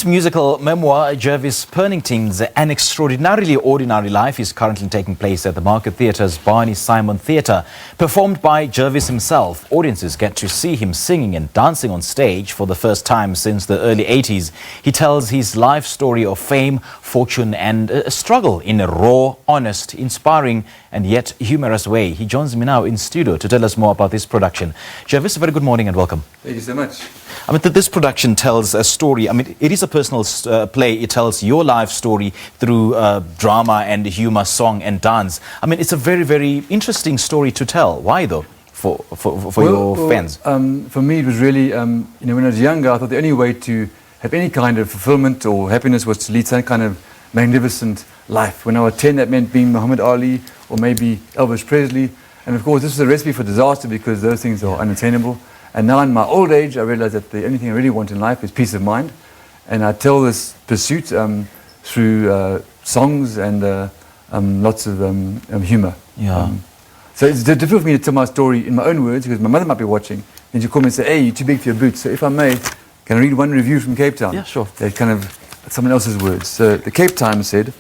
Musical memoir Jervis Pennington's An Extraordinarily Ordinary Life is currently taking place at the Market Theatre's Barney Simon Theatre. Performed by Jervis himself, audiences get to see him singing and dancing on stage for the first time since the early 80s. He tells his life story of fame, fortune and a struggle in a raw, honest, inspiring and yet humorous way. He joins me now in studio to tell us more about this production. Jervis, a very good morning and welcome. Thank you so much. I mean, this production tells a story. I mean, it is a personal play. It tells your life story through drama and humor, song and dance. I mean, it's a very, very interesting story to tell. Why, though, for your fans? For me, it was really, when I was younger, I thought the only way to have any kind of fulfillment or happiness was to lead some kind of magnificent life. When I was 10, that meant being Muhammad Ali or maybe Elvis Presley. And of course, this is a recipe for disaster because those things are unattainable. And now in my old age, I realize that the only thing I really want in life is peace of mind. And I tell this pursuit through songs and lots of humor. Yeah. So it's difficult for me to tell my story in my own words because my mother might be watching. And she'll call me and say, hey, you're too big for your boots. So if I may, can I read one review from Cape Town? Yeah, sure. They're kind of someone else's words. So the Cape Times said,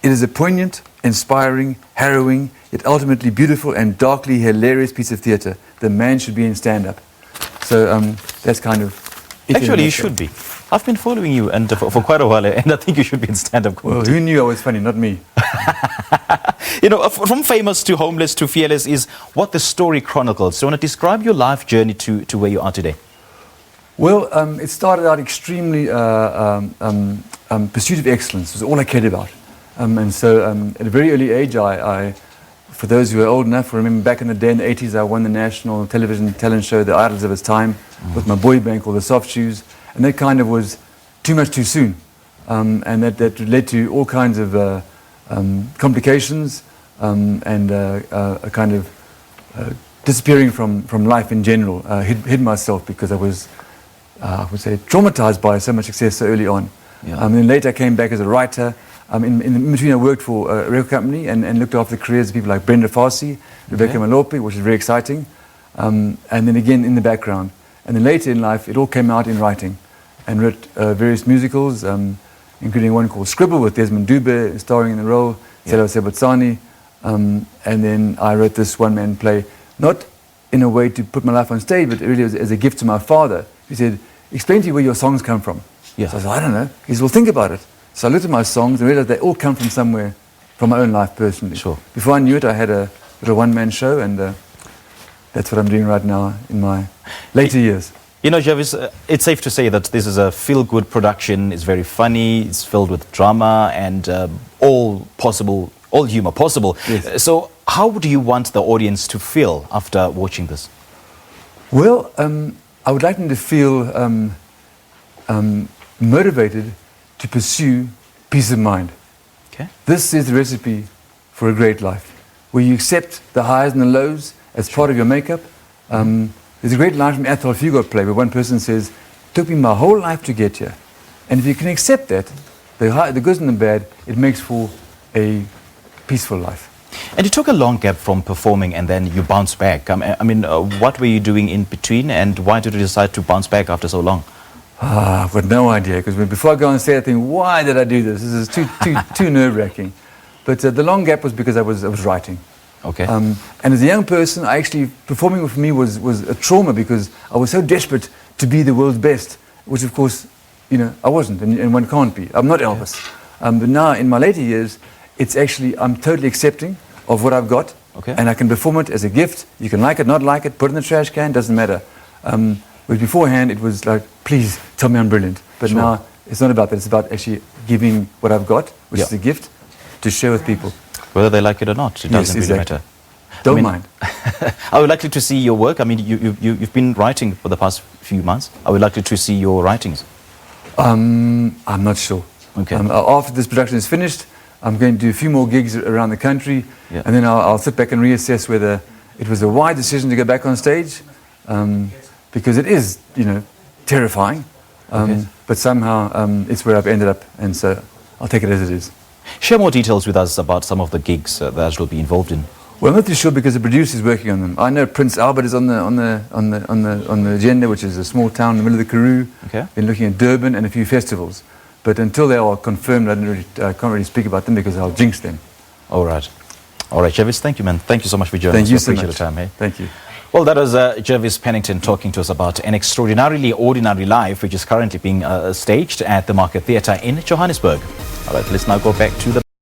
it is a poignant, inspiring, harrowing, yet ultimately beautiful and darkly hilarious piece of theatre. The man should be in stand-up. So that's kind of... Actually, you should be. I've been following you and for quite a while, and I think you should be in stand-up comedy. Well, who knew I was funny? Not me. You know, from famous to homeless to fearless is what the story chronicles. So, want to describe your life journey to where you are today? Well, it started out extremely pursuit of excellence. Was all I cared about. And so at a very early age, for those who are old enough, I remember back in the day in the 80s, I won the national television talent show, The Idols of its time, with my boy band called the Soft Shoes. And that kind of was too much too soon. And that led to all kinds of complications and a kind of disappearing from life in general. Hid myself because I was, I would say, traumatized by so much success so early on. Yeah. And then later I came back as a writer. In between, I worked for a record company and looked after the careers of people like Brenda Fassie, Rebecca Malope, which is very exciting. And then again in the background. And then later in life, it all came out in writing. And wrote various musicals, including one called Scribble with Desmond Dube, starring in the role, Selo Sebatsani. And then I wrote this one-man play, not in a way to put my life on stage, but really as a gift to my father. He said, explain to you where your songs come from. Yeah. So I said, I don't know. He said, well, think about it. So I looked at my songs and realized they all come from somewhere, from my own life personally. Sure. Before I knew it, I had a little one-man show, and that's what I'm doing right now in my later years. You know, Jervis, it's safe to say that this is a feel-good production. It's very funny. It's filled with drama and all humor possible. Yes. So how do you want the audience to feel after watching this? Well, I would like them to feel motivated to pursue peace of mind. Okay. This is the recipe for a great life, where you accept the highs and the lows as part of your makeup. There's a great line from Athol Fugard play where one person says, it took me my whole life to get here. And if you can accept that, the good and the bad, it makes for a peaceful life. And you took a long gap from performing and then you bounced back. I mean, what were you doing in between and why did you decide to bounce back after so long? I've got no idea, because before I go on stage I think, why did I do this? This is too nerve-wracking. But the long gap was because I was writing. Okay. And as a young person, performing for me was a trauma because I was so desperate to be the world's best, which of course, I wasn't, and one can't be. I'm not Elvis. But now, in my later years, I'm totally accepting of what I've got, and I can perform it as a gift. You can like it, not like it, put it in the trash can, doesn't matter. But beforehand, it was like, please tell me I'm brilliant. But now, it's not about that. It's about actually giving what I've got, which is a gift, to share with people. Whether they like it or not, it doesn't really matter. Don't mind. I would like to see your work. I mean, you've been writing for the past few months. I would like to see your writings. I'm not sure. Okay. After this production is finished, I'm going to do a few more gigs around the country, and then I'll sit back and reassess whether it was a wise decision to go back on stage, because it is, terrifying. But somehow it's where I've ended up, and so I'll take it as it is. Share more details with us about some of the gigs that you'll be involved in. Well, I'm not too sure because the producer is working on them. I know Prince Albert is on the agenda, which is a small town in the middle of the Karoo. Okay. Been looking at Durban and a few festivals. But until they are confirmed, I can't really speak about them because I'll jinx them. All right. All right, Jervis, thank you, man. Thank you so much for joining us. Thank you so Appreciate much. the time, hey? Thank you. Well, that was Jervis Pennington talking to us about An Extraordinarily Ordinary Life, which is currently being staged at the Market Theatre in Johannesburg. All right, let's now go back to the